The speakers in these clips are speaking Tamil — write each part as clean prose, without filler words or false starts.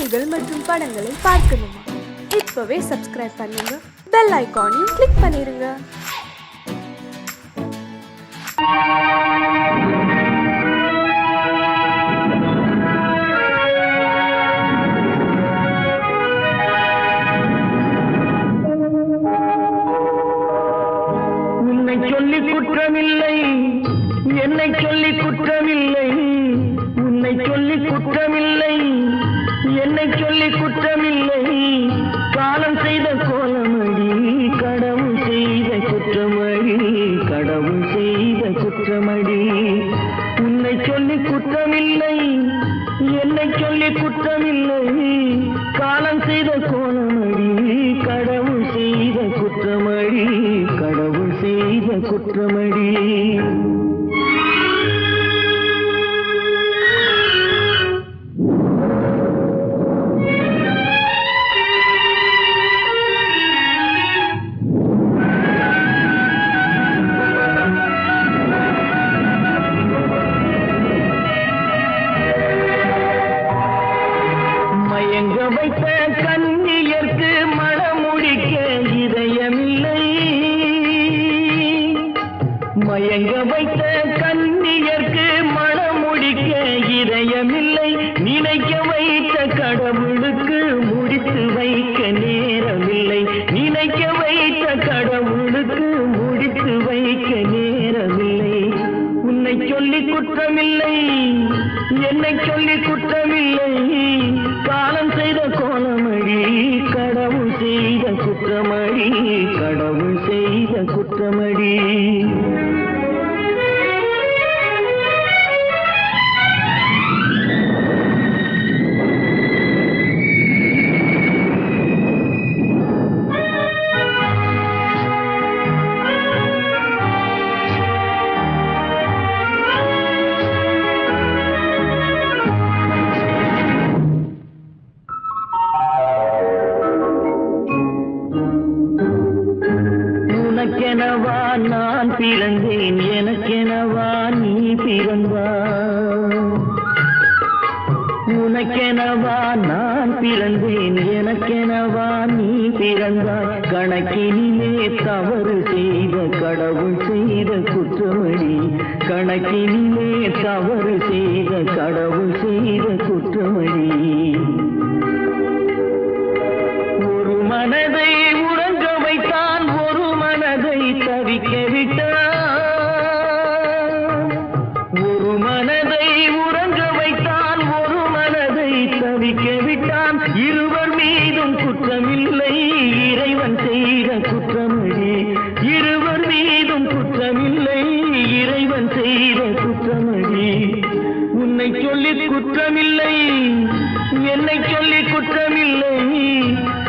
செய்திகள் மற்றும் படங்களை பார்க்கணுமா? இப்பவே சப்ஸ்கிரைப் பண்ணுங்க, பெல் ஐகானையும் கிளிக் பண்ணிருங்க. உன்னை சொல்லி குற்றமில்லை, என்னை சொல்லி குற்றமில்லை. உன்னை சொல்லி குற்றமில்லை, என்னை சொல்லி குற்றமில்லை. காலம் செய்த கோலமடி, கடவுள் செய்த குற்றமடி, கடவுள் செய்த குற்றமடி. உன்னை சொல்லி குற்றமில்லை, என்னை சொல்லி குற்றமில்லை. காலம் செய்த கோலமடி, கடவுள் செய்த குற்றமடி, கடவுள் செய்த குற்றமடி. மயங்க வைத்த கன்னியர்க்கு மணமுடிக்க இதயமில்லை. மயங்க வைத்த கன்னியர்க்கு மணமுடிக்க இதயமில்லை. நினைக்க வைத்த கடவுளுக்கு முடித்து வைக்க நேரமில்லை. நினைக்க வைத்த கடவுளுக்கு முடித்து வைக்க நேரமில்லை. உன்னை சொல்லி குற்றமில்லை, என்னை சொல்லி குற்றமில்லை. காலம் செய்த கோலமடி, கடவுள் செய்த குற்றமடி, கடவுள் செய்த குற்றமடி. உனக்கெனவா நான் பிறந்தேன், எனக்கெனவா நீ பிறந்தாய். உனக்கெனவா நான் பிறந்தேன், எனக்கெனவா நீ பிறந்தாய். கணக்கினிலே தவறு செய்த கடவுள் செய்த குற்றமடி, கணக்கினிலே தவறு செய்த கடவுள் செய்த குற்றமடி. ஒரு மனதை உறங்க வைத்தான், ஒரு மனதை தவிக்க விட்டான். ஒரு மனதை உறங்க வைத்தான், ஒரு மனதை தவிக்க விட்டான். இருவர் மீதும் குற்றமில்லை, இறைவன் செய்த குற்றமடி. இருவர் மீதும் குற்றமில்லை, இறைவன் செய்த குற்றமடி. உன்னை சொல்லி குற்றமில்லை, என்னை சொல்லி குற்றமில்லை.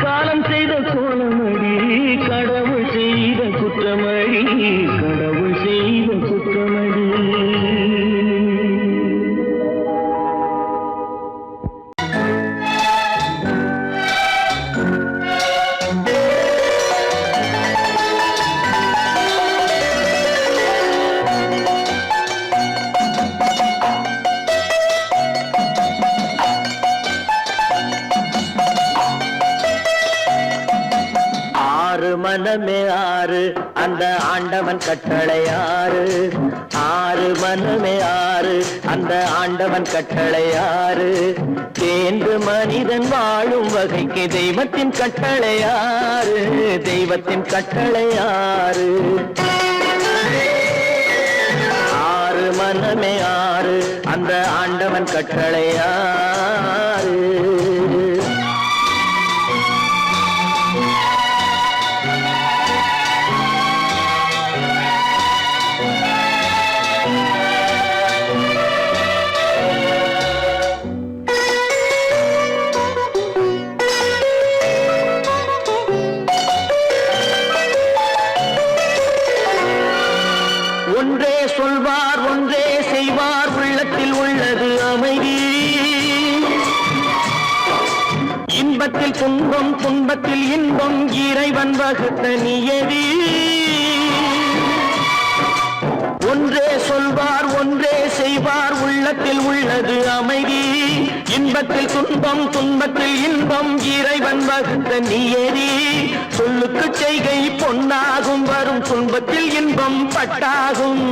காலம் செய்த கோலமடி, கடவுள் செய்த குற்றமடி, கடவுள் செய்த குற்றமடி. ஆறு மனமே ஆறு, அந்த ஆண்டவன் கட்டளை ஆறு. ஆறு மனமே ஆறு, அந்த ஆண்டவன் கட்டளை ஆறு. தேர்ந்து மனிதன் வாழும் வகைக்கு தெய்வத்தின் கட்டளை ஆறு, தெய்வத்தின் கட்டளை ஆறு. ஆறு மனமே ஆறு, அந்த ஆண்டவன் கட்டளை ஆறு. ஒன்றே சொல்வார், ஒன்றே செய்வார், உள்ளத்தில் உள்ளது அமைதி. இன்பத்தில் துன்பம், துன்பத்தில் இன்பம், இறைவன் வகுத்த நியதி. ஒன்றே சொல்வார் ஒன்றே செய்வார் உள்ளத்தில் உள்ளது அமைதி இன்பத்தில் துன்பம் துன்பத்தில் இன்பம் இறைவன் வகுத்த நியதி சொல்லுக்கு செய்கை பொன்னாகும் வரும் துன்பத்தில் இன்பம் பட்டாகும்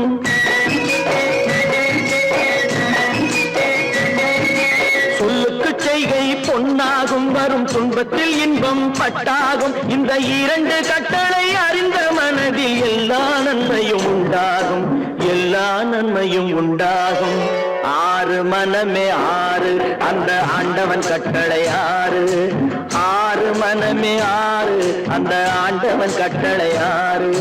சொல்லுக்கு செய்கை பொன்னாகும் வரும் துன்பத்தில் இன்பம் பட்டாகும் இந்த இரண்டு கட்டளை அறிந்த மனதில் எல்லா நன்மையும் உண்டாகும் எல்லா நன்மையும் உண்டாகும் ஆறு மனமே ஆறு அந்த ஆண்டவன் கட்டளை ஆறு ஆறு மனமே ஆறு அந்த ஆண்டவன் கட்டளை ஆறு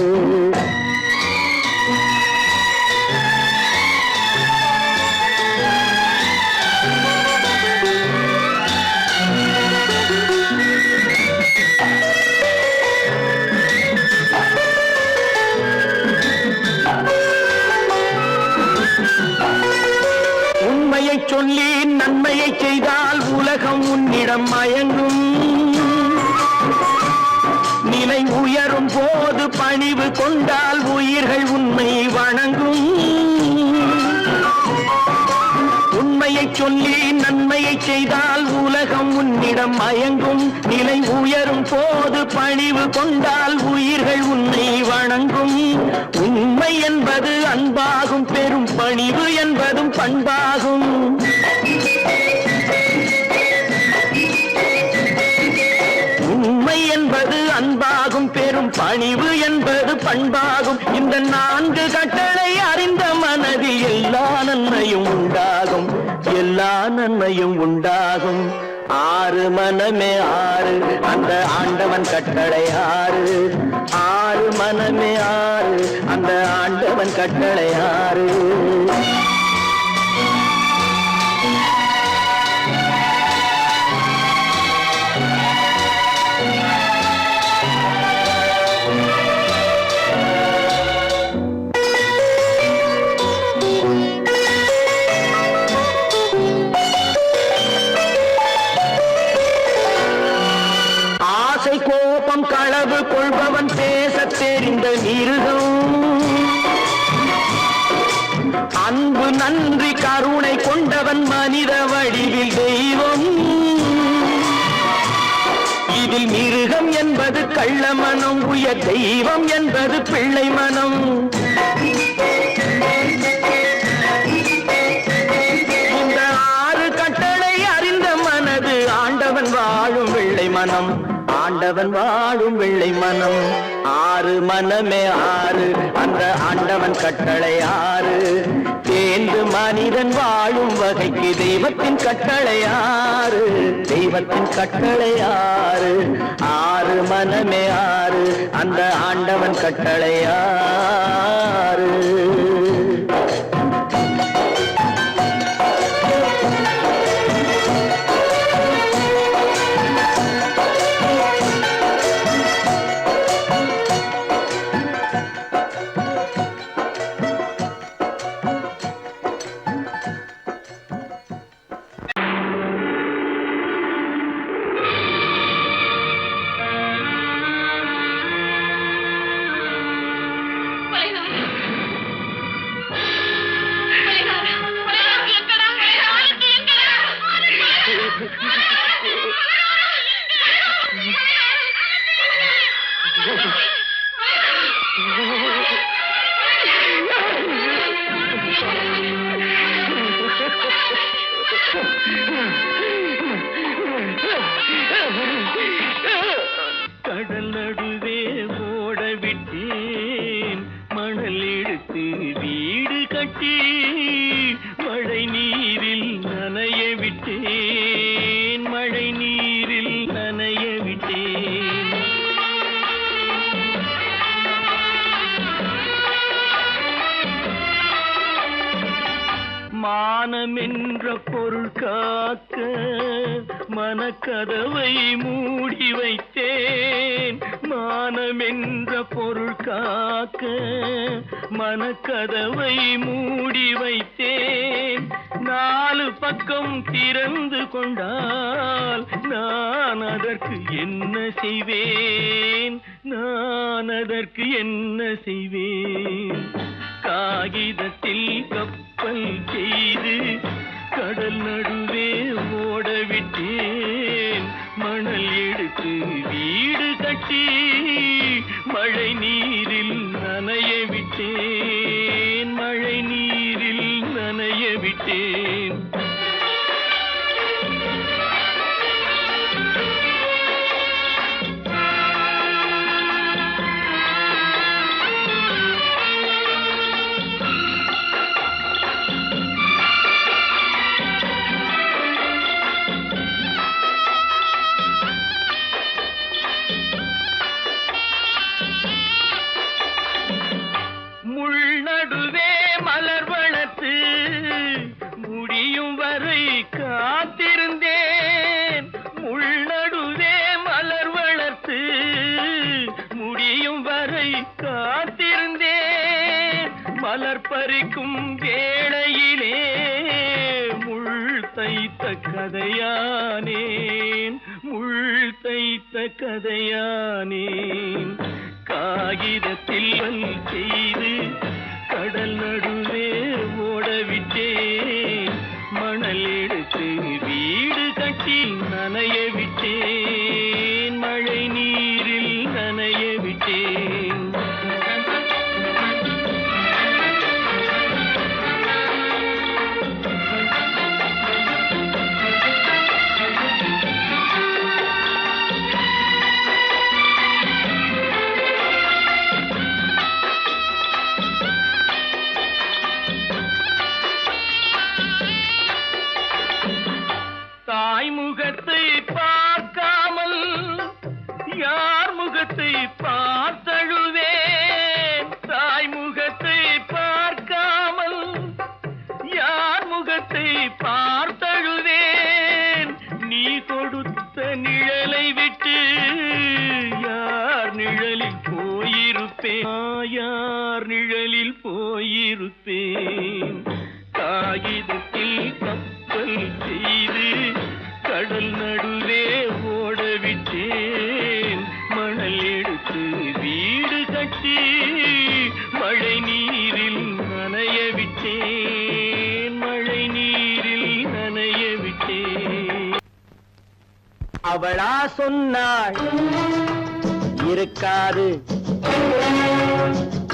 சொல்லி நன்மையை செய்தால் உலகம் உன்னிடம் மயங்கும் நிலை உயரும் போது பணிவு கொண்டால் உயிர்கள் உன்னை வணங்கும் உண்மையை சொல்லி நன்மையை செய்தால் உலகம் உன்னிடம் மயங்கும் நிலை உயரும் போது பணிவு கொண்டால் உயிர்கள் உன்னை வணங்கும் உண்மை என்பது அன்பாகும் பெரும் பணிவு என்பதும் பண்பாகும் உண்மை என்பது அன்பாகும் பெரும் பணிவு என்பது பண்பாகும் இந்த நான்கு கட்டளை அறிந்த மனதில் எல்லா நன்மையும் உண்டாகும் எல்லா நன்மையும் உண்டாகும் ஆறு மனமே ஆறு அந்த ஆண்டவன் கட்டளை ஆறு ஆறு மனமே ஆறு அந்த ஆண்டவன் கட்டளை ஆறு கோபம் களவு கொள்பவன் பேச தெரிந்த மிருகம் அன்பு நன்றி கருணை கொண்டவன் மனித வடிவில் தெய்வம் இதில் மிருகம் என்பது கள்ள மனம் உயர் தெய்வம் என்பது பிள்ளை மனம் இந்த ஆறு கட்டளை அறிந்த மனது ஆண்டவன் வாழும் வெள்ளை மனம் ஆண்டவன் வாழும் வெள்ளை மனம் ஆறு மனமே ஆறு அந்த ஆண்டவன் கட்டளை ஆறு தேர்ந்து மனிதன் வாழும் வகைக்கு தெய்வத்தின் கட்டளை ஆறு தெய்வத்தின் கட்டளை ஆறு ஆறு மனமே ஆறு அந்த ஆண்டவன் கட்டளை ஆறு கடல் நடுவே ஓட விட்டேன் மணல் எடுத்து வீடு கட்டி மழை நீரில் நனைய விட்டேன் மழை நீரில் நனைய விட்டேன் மானம் என்ற பொருள் காக்க மனக்கதவை மூடி வைத்தேன் மானம் என்ற பொருள் காக்க மனக்கதவை மூடி வைத்தேன் நாலு பக்கம் திறந்து கொண்டால் நான் அதற்கு என்ன செய்வேன் நான் அதற்கு என்ன செய்வேன் காகிதத்தில் கப்பல் செய்து கடல் நடுவே ஓடவிட்டேன். மணல் எடுத்து வீடு கட்டி மழை நீரில் நனைய விட்டேன். மழை நீரில் நனைய விட்டேன். நடுவே மலர் வளர்த்து முடியும் வரை காத்திருந்தேன். முள்நடுவே மலர் வளர்த்து முடியும் வரை காத்திருந்தேன். மலர் பறிக்கும் வேளையிலே முள் தைத்த கதையானேன். முள் தைத்த கதையானேன். காகிதத்தில் செய்து கடல் நடுவே ஓடவிட்டேன். மணல் எடுத்து வீடு கட்டி நனைய விட்டேன். மழை நீரில் நனைய விட்டேன். முகத்தை பார்க்காமல் யார் முகத்தை பார்த்தழுவேன். தாய் முகத்தை பார்க்காமல் யார் முகத்தை பார்த்தழுவேன். நீ கொடுத்த நிழலை விட்டு யார் நிழலில் போயிருப்பேன். யார் நிழலில் போயிருப்பேன். காகிதத்தில் கப்பல் செய்து கடல் நடுவே ஓடவிட்டேன். மணல் எடுத்து வீடு கட்டி மழை நீரில் நனைய விட்டேன். மழை நீரில் நனைய விட்டேன். அவளா சொன்னாள் இருக்காது,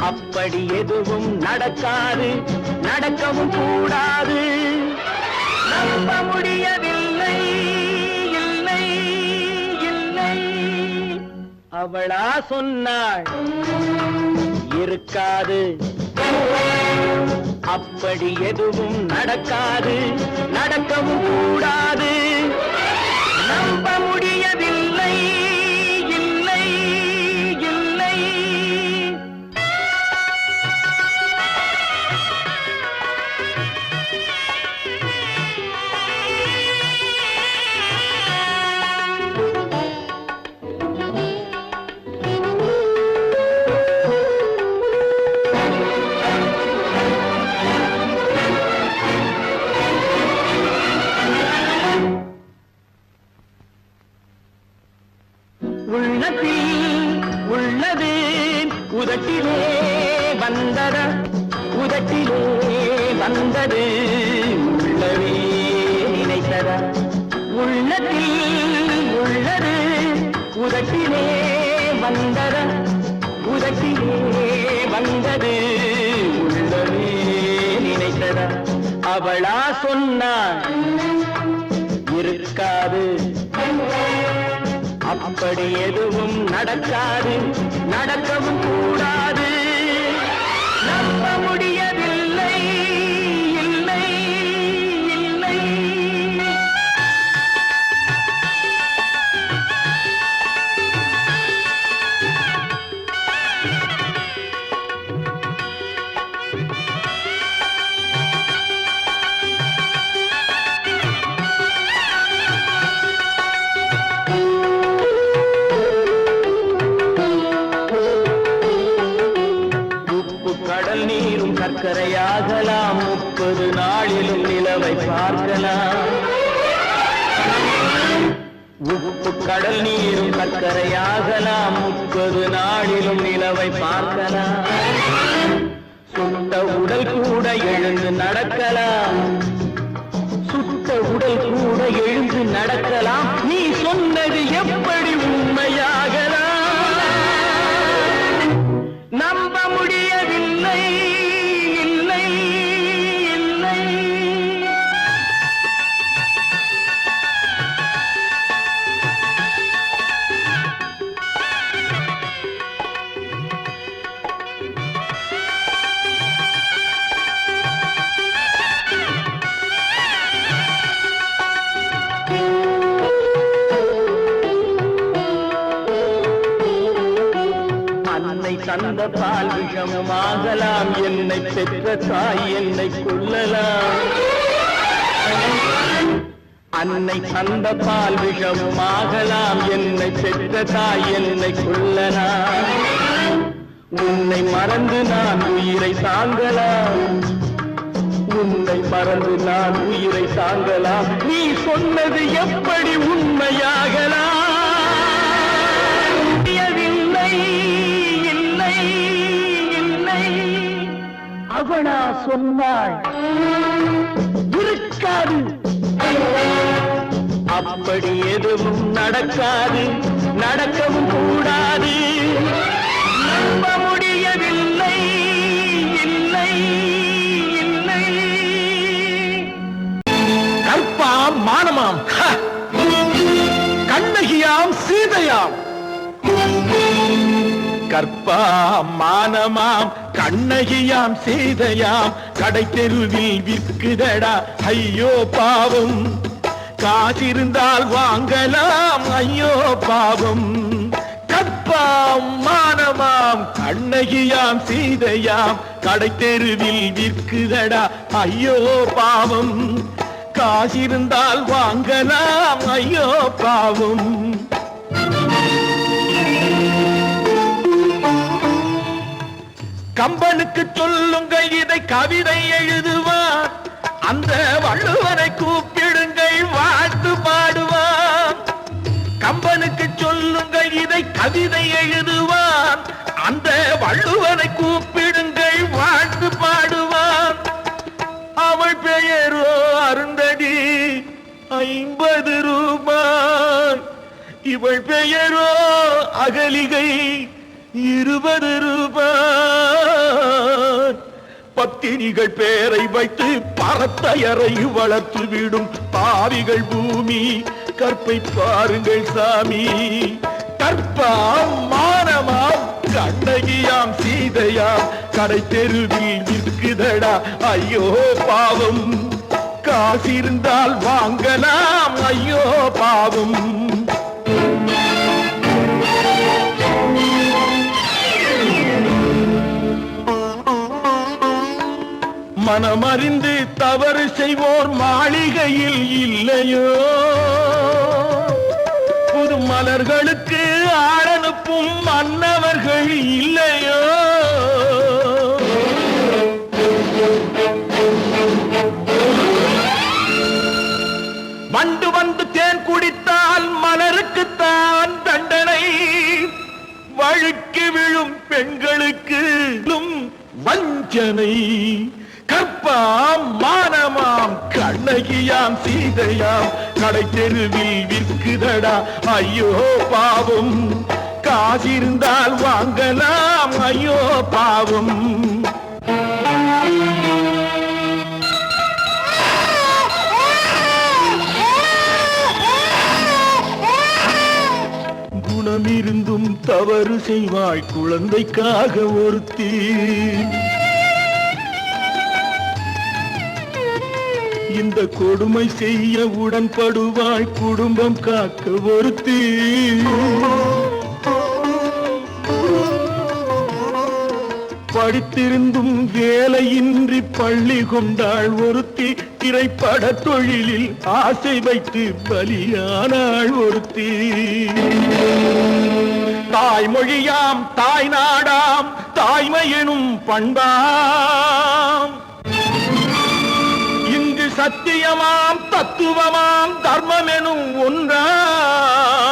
அப்படி எதுவும் நடக்காது, நடக்கவும் கூடாது. நம்ப முடியவில்லை, இல்லை இல்லை. அவளா சொன்னாள் இருக்காது, அப்படி எதுவும் நடக்காது, நடக்கவும் கூடாது. நம்ப முடியவில்லை, இல்லை இல்லை. உள்ளது உதட்டிலே வந்ததா, உதட்டிலே வந்தது உள்ளவே நினைத்ததா. உள்ளத்தில் உள்ளது உதட்டிலே வந்ததா, உதட்டிலே வந்தது உள்ளவே நினைத்ததா. அவளா சொன்னாள் இருக்காது, அப்படி எதுவும் நடக்காது, நடக்கவும் கூடாது. நம்ப முடியவில்லை, இல்லை இல்லை. கடல் நீரும் சர்க்கரையாகலாம், 30 நாளிலும் நிலவை பார்க்கலாம். உப்பு கடல் நீரும் சர்க்கரையாகலாம், 30 நாளிலும் நிலவை பார்க்கலாம். சுட்ட உடல் கூட எழுந்து நடக்கலாம், சுட்ட உடல் கூட எழுந்து நடக்கலாம். நீ சொன்னது எப்படி உண்மையாகலாம்? நம்ப முடியவில்லை, இல்லை இல்லை. அன்னை தந்த பால் விஷமாகலாம், என்னை பெற்ற தாய் என்னை கொல்லலாம். அன்னை தந்த பால் விஷமாகலாம், என்னை பெற்ற தாய் என்னை கொல்லலாம். உன்னை மறந்து நான் உயிரை தாங்கலாம், உன்னை மறந்து நான் உயிரை தாங்கலாம். நீ சொன்னது எப்படி உண்மையாகலாம்? இல்லை இல்லை. அவனா சொன்னாள் இருக்காது, அப்படி எதுவும் நடக்காது, நடக்கவும் கூடாது. நம்ப முடியவில்லை, இல்லை இல்லை. கற்பாம் மானமாம், கண்ணகியாம் சீதையாம். கற்பாம் மானமாம் கண்ணகியாம் சீதையாம், கடை தெருவில் விற்குதடா ஐயோ பாவம். காசிருந்தால் வாங்கலாம் ஐயோ பாவம். கற்பாம் மானமாம் கண்ணகியாம் சீதையாம், கடை தெருவில் விற்குதடா ஐயோ பாவம். காசிருந்தால் வாங்கலாம் ஐயோ பாவம். கம்பனுக்கு சொல்லுங்கள் இதை கவிதை எழுதுவான், அந்த வள்ளுவரை கூப்பிடுங்கள் வாழ்த்து பாடுவான். கம்பனுக்கு சொல்லுங்கள் இதை கவிதை எழுதுவான், அந்த வள்ளுவரை கூப்பிடுங்கள் வாழ்த்து பாடுவான். அவள் பெயரோ அருந்ததி 50 ரூபாய், இவள் பெயரோ அகலிகை 20 ரூபாய். பத்தினிகள் பேரை வைத்து பரத்தையரை வளர்த்து விடும் பாவிகள் பூமி. கற்பை பாருங்கள் சாமி. கற்பாம் மானமாம் கண்ணகியாம் சீதையாம், கடை தெருவில் நிற்குதடா ஐயோ பாவம். காசிருந்தால் வாங்கலாம் ஐயோ பாவம். மனமறிந்து தவறு செய்வோர் மாளிகையில் இல்லையோ, புது மலர்களுக்கு ஆளனுப்பும் மன்னவர்கள் இல்லையோ. வண்டு வந்து தேன் குடித்தால் மலருக்குத்தான் தண்டனை, வழுக்கி விழும் பெண்களுக்கு வஞ்சனை. கற்பாம் மானமாம் கண்ணகியாம் சீதையாம், கடை தெருவில் விற்குதடா ஐயோ பாவம். காசிருந்தால் வாங்கலாம் ஐயோ பாவம். குணமிருந்தும் தவறு செய்வாய் குழந்தைக்காக ஒருத்தி. இந்த கொடுமை செய்ய உடன்படுவாய் குடும்பம் காக்க ஒருத்தி. படித்திருந்தும் வேலையின்றி பள்ளி கொண்டாள் ஒருத்தி. திரைப்பட தொழிலில் ஆசை வைத்து பலியானாள் ஒருத்தி. தாய்மொழியாம் தாய் நாடாம் தாய்மையெனும் பண்பாம், இங்கு சத்தியமாம் தத்துவமாம் தர்மமெனும் ஒன்றாம்.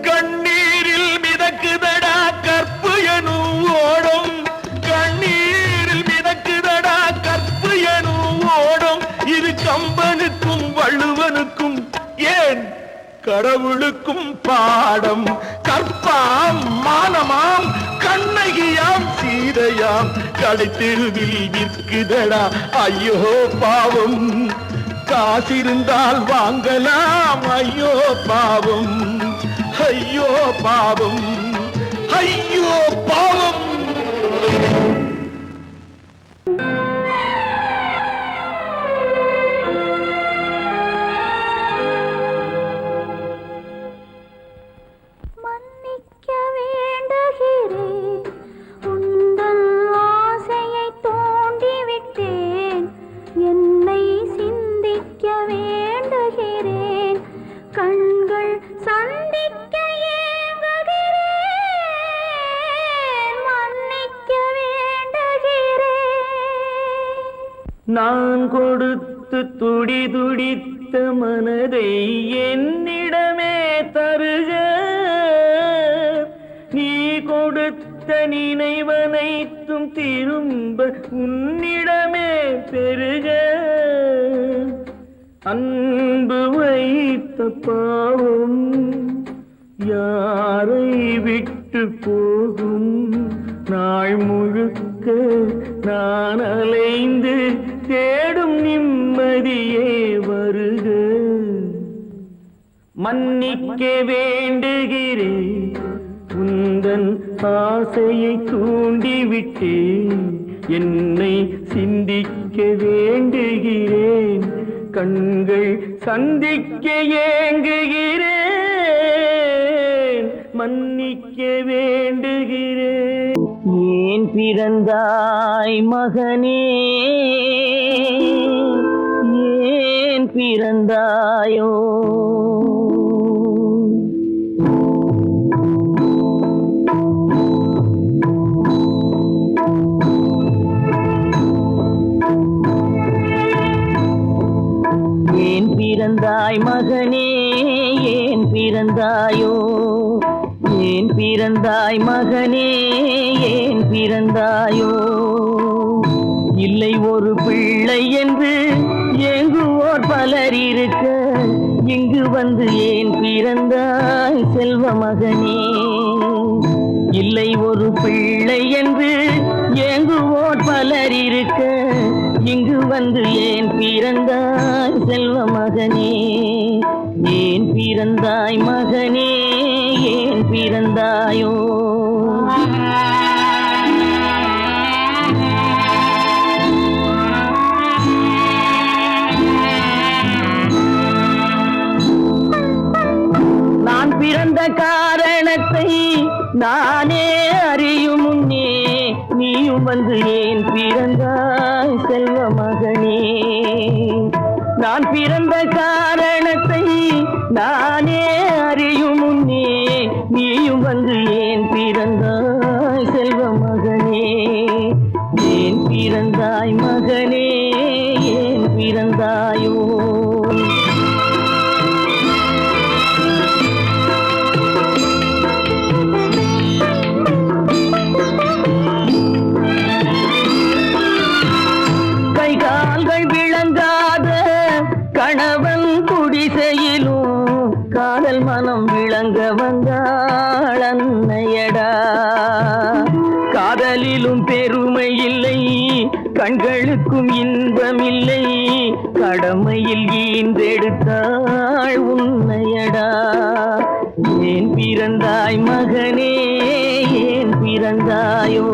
கண்ணீரில் மிதக்குதடா கற்பு எனும் கடவுளுக்கும் பாடம் கற்பாம் மானமாம் கண்ணகியாம் சீதையாம் கடைத்தெருவில் விற்குதடா ஐயோ பாவம் காசிருந்தால் வாங்கலாம் ஐயோ பாவம் ஐயோ பாவம் ஐயோ பாவம். மன்னிக்க வேண்டுகிறேன், உந்தன் ஆசையை தூண்டிவிட்டேன். என்னை சிந்திக்க வேண்டுகிறேன், கண்கள் சந்திக்க ஏங்குகிறேன். மன்னிக்க வேண்டுகிறேன். நான் கொடுத்து துடி துடித்த மனதை என்னிடமே தருக, நீ கொடுத்த நினைவனைத்தும் திரும்ப உன்னிடமே பெருக. அன்பு வைத்த பாவம் யாரை விட்டு போகும், நாள் முழுக்க நான் அலைந்து தேடும் நிம்மதியே வருக. மன்னிக்க வேண்டுகிறேன், உந்தன் ஆசையை தூண்டிவிட்டேன். என்னை சிந்திக்க வேண்டுகிறேன், கண்கள் சந்திக்க ஏங்குகிறேன். மன்னிக்க வேண்டுகிறேன். ஏன் பிறந்தாய் மகனே, ஏன் பிறந்தாயோ? ஏன் பிறந்தாய் மகனே, ஏன் பிறந்தாயோ? ஏன் பிறந்தாய் மகனே, ஏன் பிறந்தாயோ? இல்லை ஒரு பிள்ளை என்று ஏங்குவோர் பலர் இருக்க, இங்கு வந்து ஏன் பிறந்தாய் செல்வ மகனே? இல்லை ஒரு பிள்ளை என்று ஏங்குவோர் பலர் இருக்க, இங்கு வந்து ஏன் பிறந்தாய் செல்வ மகனே? ஏன் பிறந்தாய் மகனே, ஏன் பிறந்தாயோ? நான் பிறந்த காரணத்தை நானே அறியும் முன்னே, நீயும் வந்து ஏன் பிறந்தாய் செல்வ மகனே? நான் பிறந்த காரணத்தை நானே அறியும் முன்னே, நீயும் வந்து ஏன் பிறந்தாய் செல்வ மகனே? ஏன் பிறந்தாய் மகனே, ஏன் பிறந்தாயோ? கணவன் குடிசையிலும் காதல் மனம் விளங்க வந்தாள் அன்னையடா. காதலிலும் பெருமை இல்லை, கண்களுக்கும் இன்பமில்லை, கடமையில் ஈன்றெடுத்தாள் உன்னையடா. ஏன் பிறந்தாய் மகனே, ஏன் பிறந்தாயோ?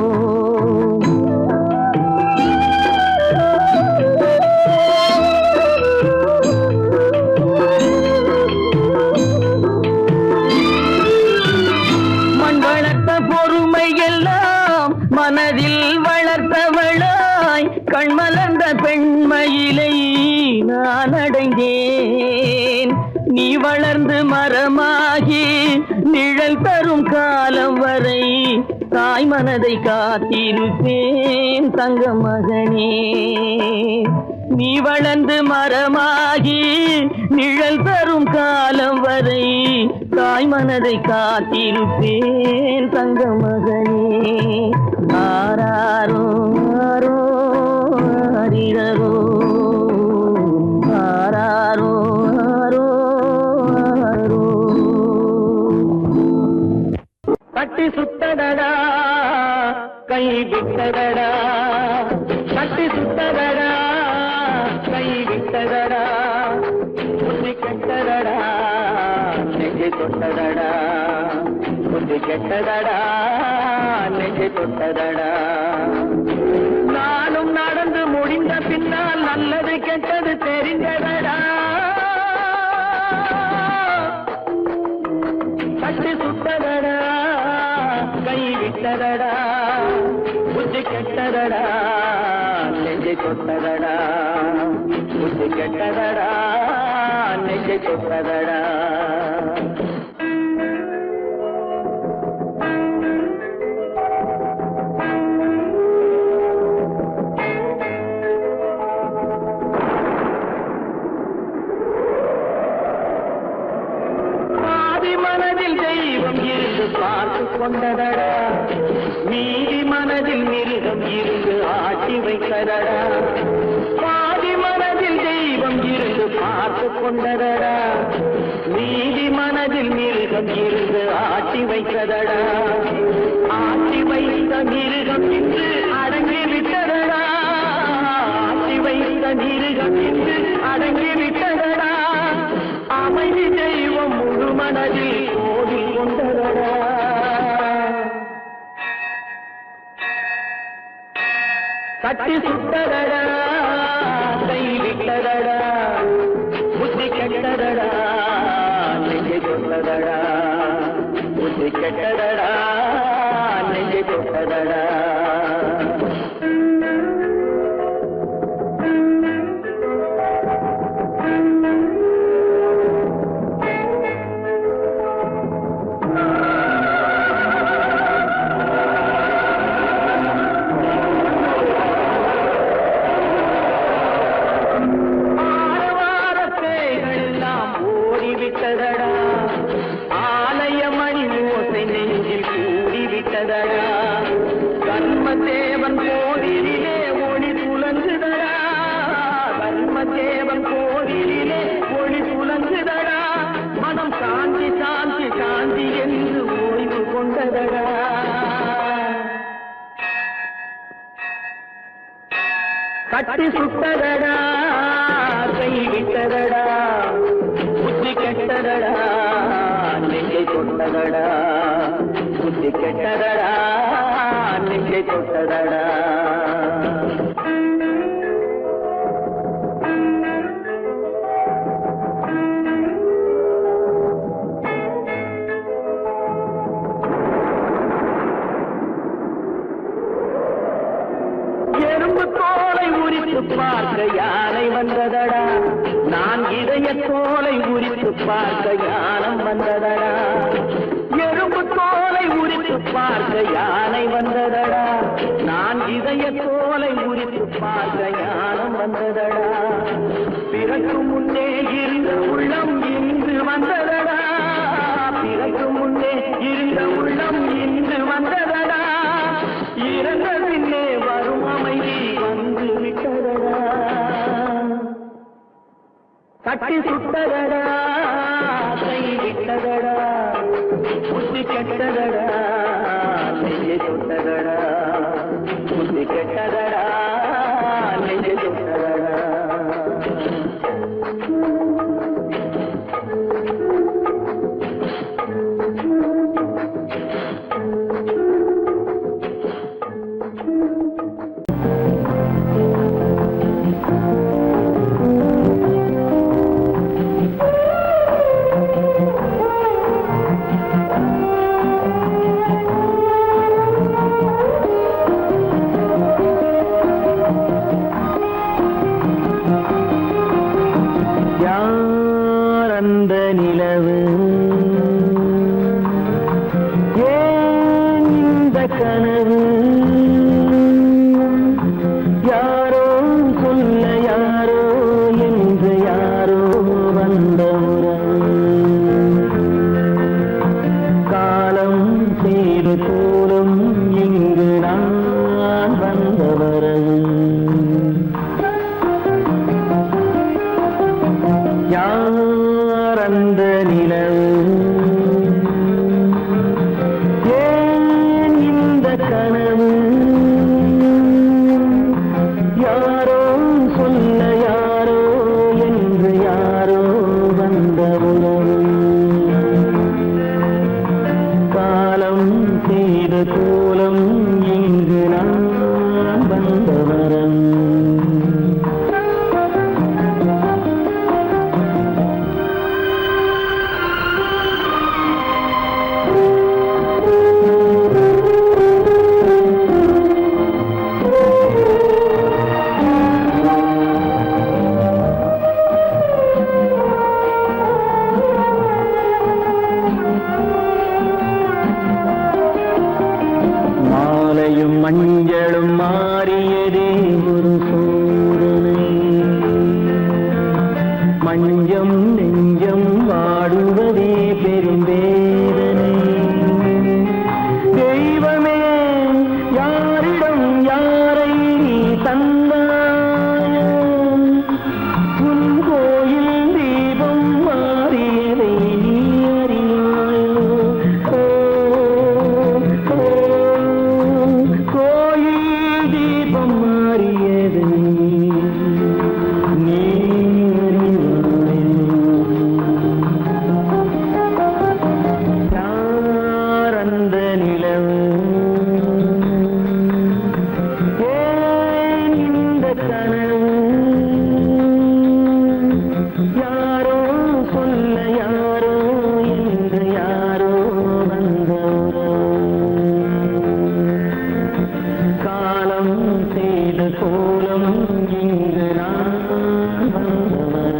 மனதில் வளர்த்தவளாய் கண்மலர்ந்த பெண்மயிலை நான் அடைந்தேன். நீ வளர்ந்து மரமாகி நிழல் தரும் காலம் வரை தாய் மனதை காத்திருப்பேன் தங்க மகனே. நீ வளர்ந்து மரமாகி நிழல் தரும் காலம் வரை தாய் மனதை காத்திருப்பேன் தங்க மகனே. ஆராரோ ஆரோ ஆரிரரோ, ஆராரோ ஆரோ ஆரோ. தொட்டதடா புத்தி கெட்டதடா நெஞ்சை தொட்டதடா நானும் நடந்து முடிந்த பின்னால் நல்லது கெட்டது தெரிந்ததடா கட்டி சுட்டதடா கை விட்டதடா புத்தி கெட்டதடா நெஞ்சை தொட்டதடா புத்தி கெட்டதடா நெஞ்சை தொட்டதடா மனதில் தெய்வம் இருந்து பார்த்து கொண்டதடா நீதி மனதில் மிருகம் இருந்து ஆட்டி வைத்ததடா பாதி மனதில் தெய்வம் இருந்து பார்த்து கொண்டதடா நீதி மனதில் மிருகம் இருந்து ஆட்டி வைத்ததடா ஆட்டி வைத்த மிருகம் இன்று அடங்கி விட்டதடா ஆட்டி வைத்த மிருகம் இன்று அடங்கி விட்டதடா அமைதி தெய்வம் முழு மனதில் கோவில் கொண்டதடா கட்டி சுட்டதடா கை விட்டதடா புத்தி கெட்டதடா நெஞ்சை தொட்டதடா புத்தி கெட்டதடா நெஞ்சை தொட்டதடா ஆலயமணி ஓசை நெஞ்சில் கூடிவிட்டதடா கர்மதேவன் கோவிலிலே ஒளி துலங்குதடா கர்மதேவன் கோவிலிலே ஒளி துலங்குதடா மனம் சாந்தி சாந்தி சாந்தி என்று ஓய்வு கொண்டதடா கட்டி சுட்டதடா கை விட்டதடா புத்தி கெட்டதடா நெஞ்சை தொட்டதடா புத்தி கெட்டதடா நெஞ்சை தொட்டதடா எறும்பு தோலை உரித்து பார்க்க யானை வந்ததடா நான் இதய தோலை உரித்து பார்க்க யானம் வந்ததடா எறும்பு தோலை உரித்து பார்க்க யானை வந்ததடா நான் இதய தோலை உரித்து பார்க்க யானம் வந்ததடா பிறகு முன்னே இருந்த உள்ளம் இன்று வந்ததடா பிறகு முன்னே இருந்த உள்ளம் இன்று வந்ததடா இறந்த பின்னே வரும் அமைதி வந்து விட்டதடா கட்டி சுட்டதடா கை விட்டதடா புத்தி கெட்டதடா நெஞ்சை தொட்டதடா புத்தி கெட்டதடா நெஞ்சை தொட்டதடா யாரந்த நிலவு ஏன் இந்த கனவு யாரோ சொல்ல யாரோ என்று யாரோ நெஞ்சம் வாடுவதே பெரும் வேதனை. தெய்வமே யாரிடம் யாரை நீ தந்தாயோ, உன் கோயில் தீபம் மாறியதை நீ அறியாயோ. கோயில் தீபம் மாறியதை நீ யார் அந்த நிலவு, ஏன் இந்த கனவு, யாரோ சொல்ல யாரோ என்று யாரோ வந்த காலம் செய்த கோலம் இங்கு நான் வந்தவன்.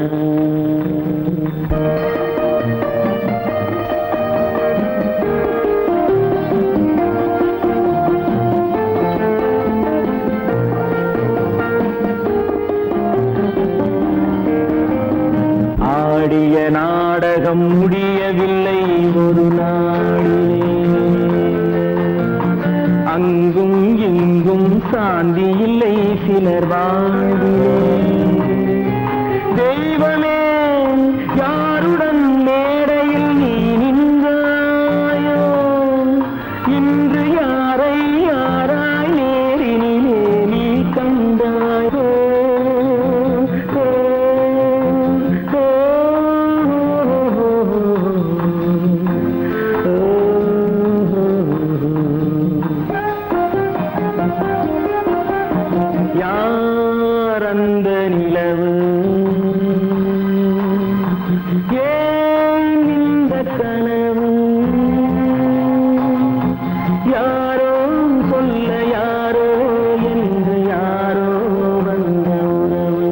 ஆடிய நாடகம் முடியவில்லை ஒரு நாளிலே, அங்கும் இங்கும் சாந்தி இல்லை சிலர் வாழ்விலே. தெய்வமே யாருடன் மேடையில் நீ நின்றாயோ, இன்று யாரை யாராய் நேரினிலே நீ கண்டாயோ. யார் அந்த நிலவு, ஏன் இந்த கனவு, யாரோ சொல்ல யாரோ என்று யாரோ வந்த உறவு.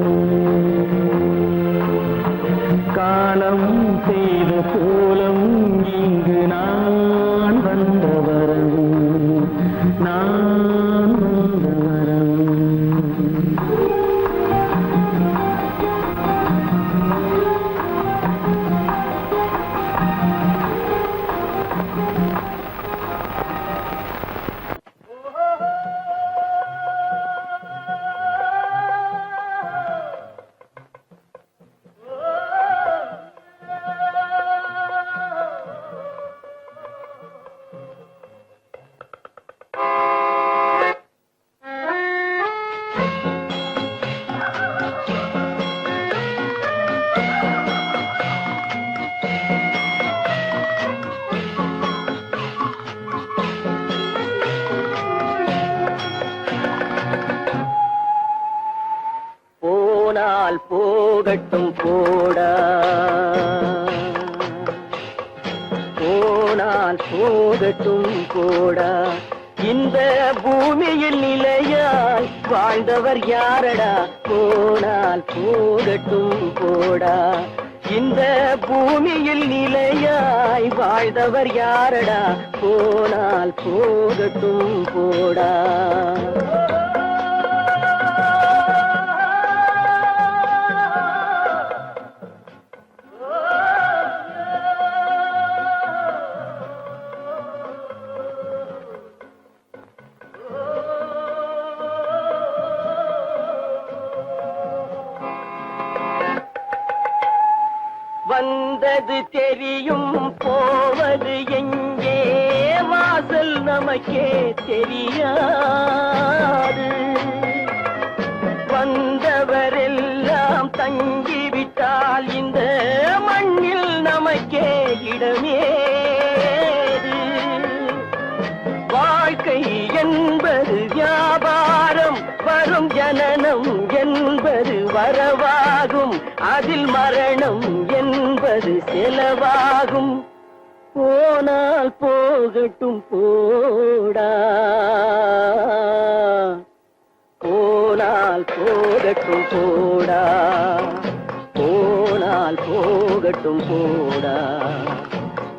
காலம் செய்த கோலம் இங்கு நான் வந்த வரவு, நான் வந்த வரவு. போனால் போகட்டும் போடா, போனால் போகட்டும் போடா, இந்த பூமியில் நிலையாய் வாழ்ந்தவர் யாரடா. போனால் போகட்டும் போடா, இந்த பூமியில் நிலையாய் வாழ்ந்தவர் யாரடா. போனால் போகட்டும் போடா. வந்தது தெரியும் போவது எங்கே, வாசல் நமக்கே தெரியாது. வந்தவரெல்லாம் தங்கிவிட்டால் இந்த மண்ணில் நமக்கே இடமேது. வாழ்க்கை என்பது வியாபாரம், வரும் ஜனனம் என்பது வரவாகும், அதில் மரணம் என்பது செலவாகும். போனால் போகட்டும் போடா, போனால் போகட்டும் போடா, போனால் போகட்டும் போடா,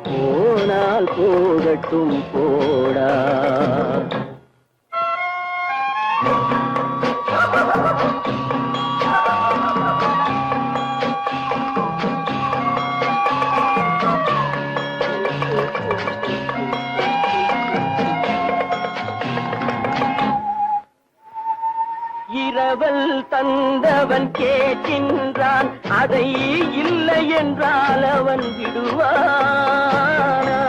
போனால் போகட்டும் போடா. அதை இல்லை என்றால் அவன் விடுவானா?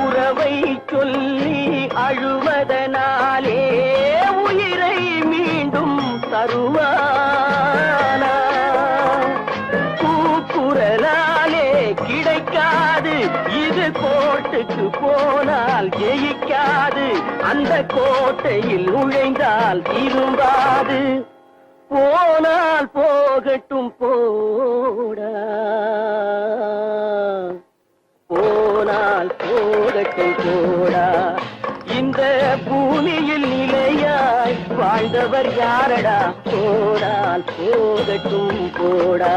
உறவை சொல்லி அழுவதனாலே உயிரை மீண்டும் தருவானா? கூக்குரலாலே கிடைக்காது, இது கோட்டுக்கு போனால் ஜெயிக்காது, அந்த கோட்டையில் நுழைந்தால் திரும்பாது. போனால் போகட்டும் போடா, போனால் போகட்டும் போடா. இந்த பூமியில் நிலையாய் வாழ்ந்தவர் யாரடா? போனால் போகட்டும் போடா.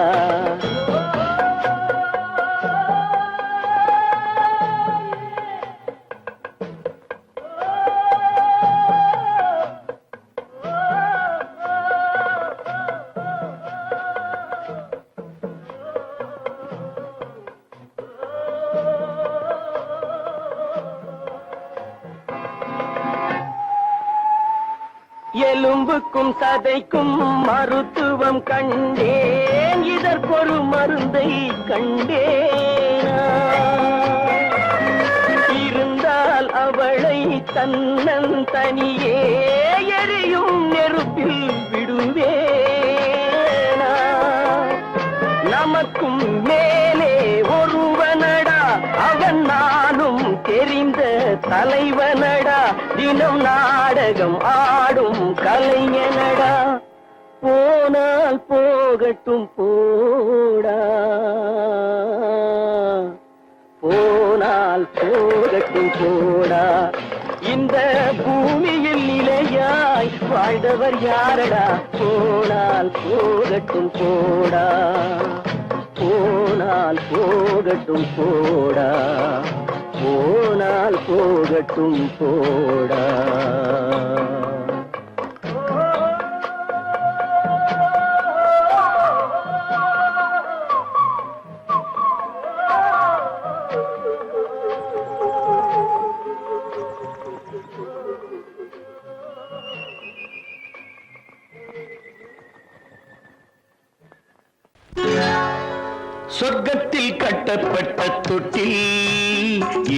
எலும்புக்கும் சதைக்கும் மருத்துவம் கண்டேன், இதற்கொரு மருந்தை கண்டேனா? இருந்தால் அவளை தன்னன் தனியே எரியும் நெருப்பில் விடுவேனா? நமக்கும் மேலே ஒருவனடா, அவன் நானும் தெரிந்த தலைவனடா, தினம் நாடகம் ஆடும் கலைஞனடா. போனால் போகட்டும் போடா, போனால் போகட்டும் போடா. இந்த பூமியில் நிலையாய் வாழ்ந்தவர் யாரடா? போனால் போகட்டும் போடா, போனால் போகட்டும் போடா, போனால் போகட்டும் போடா. சொர்க்கத்தில் கட்டப்பட்ட தொட்டில்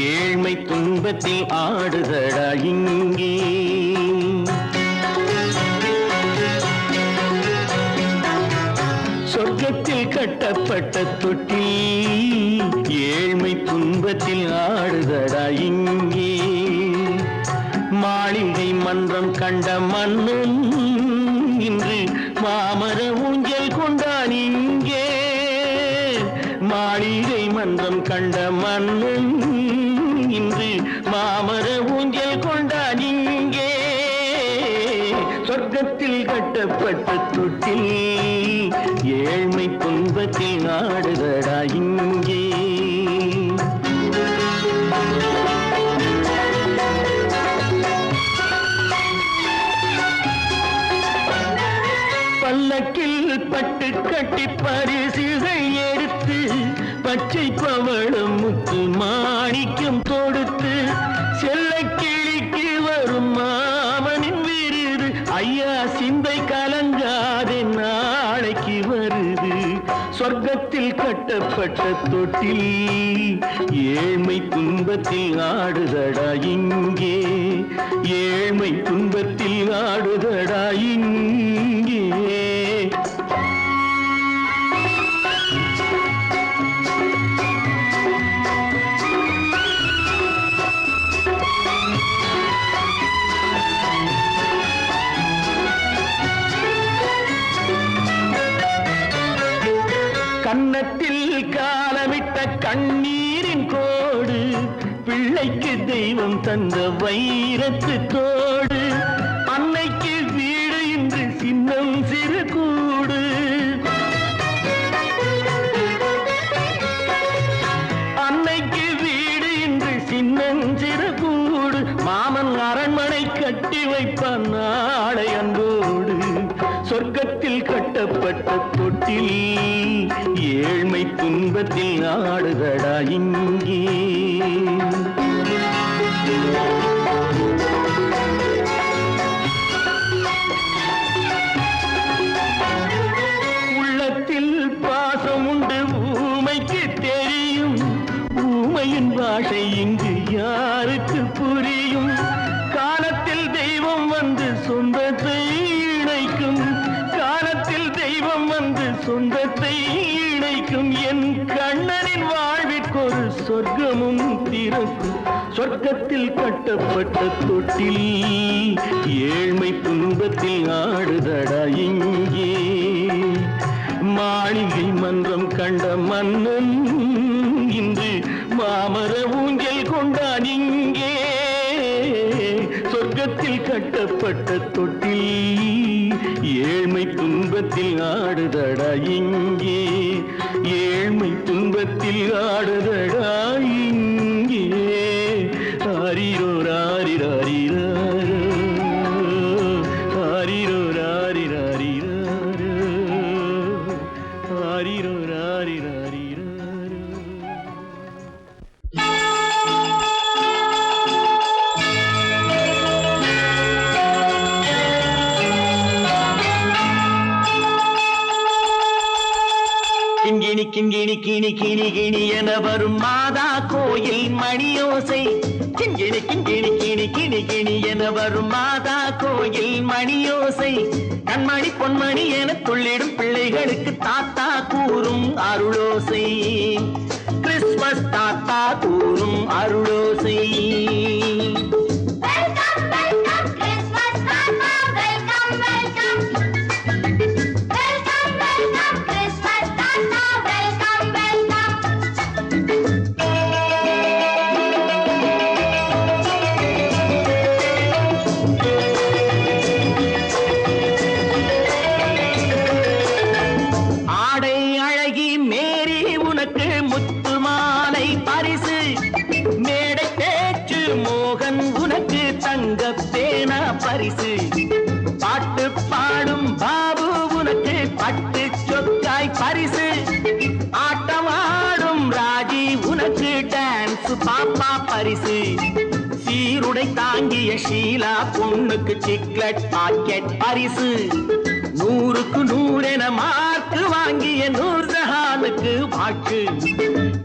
ஏழ்மை துன்பத்தில் ஆடுதடா இங்கே. சொர்க்கத்தில் கட்டப்பட்ட தொட்டில் ஏழ்மை துன்பத்தில் ஆடுதடா இங்கே. மாளிகை மன்றம் கண்ட மன்னன் இன்று மாமர ஊஞ்சல் கொண்டான் இங்கே. மாளிகை மன்றம் கண்ட மன்னன் இன்று மாமர ஊஞ்சல் கொண்டான் இங்கே. சொர்க்கத்தில் கட்டப்பட்ட தொட்டில் ஏழ்மை துன்பத்தில் நாடுதடா இங்கே. பல்லக்கில் பட்டு கட்டி பரிசுகள் எடுத்து பச்சை பவளம் முத்து மாணிக்கம் தொடுத்து செல்ல கிளிக்கு வரும் மாமனின் விருது. ஐயா சிந்தை கலங்காதே நாளைக்கு வருது. சொர்க்கத்தில் கட்டப்பட்ட தொட்டில் ஏழ்மை துன்பத்தில் ஆடுதடா இங்கே. ஏழ்மை துன்பத்தில் ஆடுதடா இங்கே. கன்னத்தில் காலமிட்ட கண்ணீரின் கோடு, பிள்ளைக்கு தெய்வம் தந்த வைரத்து தோடு. அன்னைக்கு வீடு இன்று சின்னம் சிறு கூடு. அன்னைக்கு வீடு இன்று சின்னம் சிறு கூடு. மாமன் அரண்மனை கட்டி வைப்பான் நாளை அன்போடு. சொர்க்கத்தில் கட்டப்பட்ட தொட்டில் ஏழ்மை துன்பத்தில் ஆடுதடா இங்கே. உண்மையின் பாஷை இங்கு யாருக்கு புரியும்? காலத்தில் தெய்வம் வந்து சொந்தத்தை இணைக்கும், காலத்தில் தெய்வம் வந்து சொந்தத்தை இணைக்கும். என் கண்ணனின் வாழ்விற்கொரு சொர்க்கமும் திறக்கும். சொர்க்கத்தில் கட்டப்பட்ட தொட்டில் ஏழ்மை துன்பத்தில் ஆடுதடா இங்கே. மாளிகை மன்றம் கண்ட மன்னன் இன்று மாமர ஊஞ்சல் கொண்டான் இங்கே. சொர்க்கத்தில் கட்டப்பட்ட தொட்டில் ஏழ்மை துன்பத்தில் ஆடுதடா இங்கே. ஏழ்மை துன்பத்தில் ஆடுதடா இங்கே. ஆரிரோ ராரிராரிரோ, ஆரிரோ ராரிராரிரோ, ஆரிரோ ராரிராரிரோ. கிண்கிணி கிண்கிணி கிணி கிணி கிணி என வரும் மாதா கோயில் மணியோசை. கிண்கிணி கிண்கிணி கிணி கிணி கிணி என வரும் மாதா கோயில் மணியோசை. கண்மணி பொன்மணி என துள்ளிடும் பிள்ளைகளுக்கு தாத்தா கூறும் அருளோசை. கிறிஸ்துமஸ் தாத்தா கூறும் அருளோசை. பாட்டு பாடும் பாபு உனக்கு பட்டு சொக்காய் பரிசு. ஆட்டமாடும் ராஜி உனக்கு டான்ஸ் பாப்பா பரிசு. சீருடை தாங்கிய ஷீலா பொண்ணுக்கு சிக்லெட் பாக்கெட் பரிசு. 100க்கு 100 என மார்க்கு வாங்கிய நூர்ஜஹானுக்கு வாக்கு.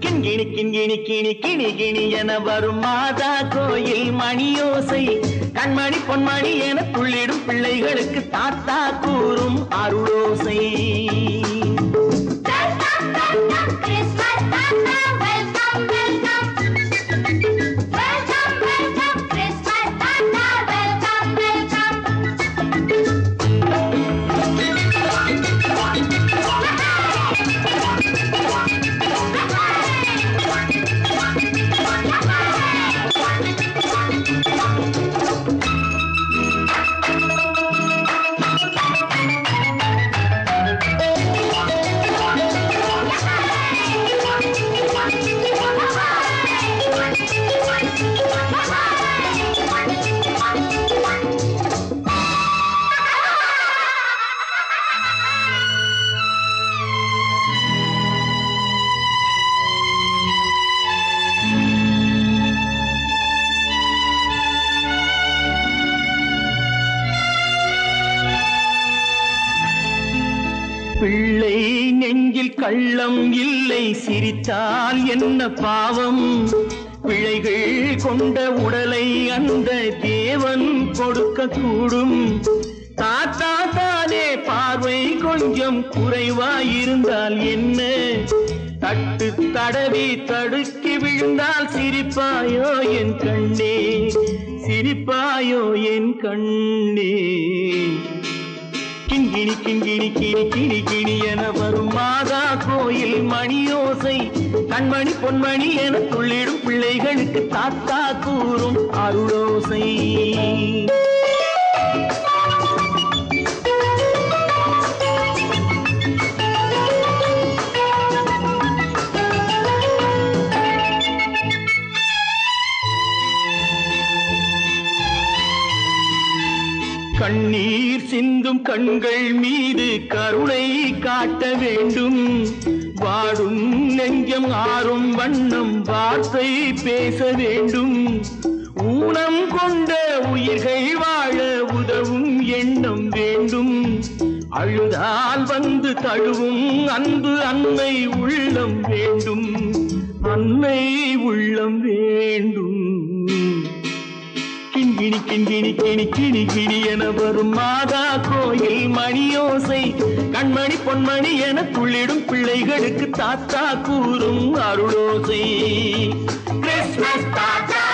கிண்கிணி கிண்கிணி கிணி கிணி கிணி என வரும் மாதா கோயில் மணியோசை. கண்மணி பொன்மணி என துள்ளிடும் பிள்ளைகளுக்கு தாத்தா கூறும் அருளோசை. பிள்ளை நெஞ்சில் கள்ளம் இல்லை, சிரித்தால் என்ன பாவம்? பிழைகள் கொண்ட உடலை அந்த தேவன் கொடுக்க கூடும். தாத்தா தானே பார்வை கொஞ்சம் குறைவாயிருந்தால் என்ன? தட்டு தடவி தடுக்கி விழுந்தால் சிரிப்பாயோ என் கண்ணே, சிரிப்பாயோ என் கண்ணே. கிண்கிணி கிண்கிணி கிணி கிணி கிணி என வரும் மாதா கோயில் மணியோசை. கண்மணி பொன்மணி என துள்ளிடும் பிள்ளைகளுக்கு தாத்தா கூறும் அருளோசை. கண்ணீர் சிந்தும் கண்கள் மீது கருணை காட்ட வேண்டும். வாடும் நெஞ்சம் ஆறும் வண்ணம் வார்த்தை பேச வேண்டும். ஊனம் கொண்ட உயிர்கள் வாழ உதவும் எண்ணம் வேண்டும். அழுதால் வந்து தழுவும் அன்பு அன்னை உள்ளம் வேண்டும். அன்னை உள்ளம் வேண்டும். கிண்கிணி கிண்கிணி கிணி கிணி கிணி என வரும் மாதா கோயில் மணியோசை. கண்மணி பொன்மணி என துள்ளிடும் பிள்ளைகளுக்கு தாத்தா கூறும் அருளோசை. கிறிஸ்மஸ் தாத்தா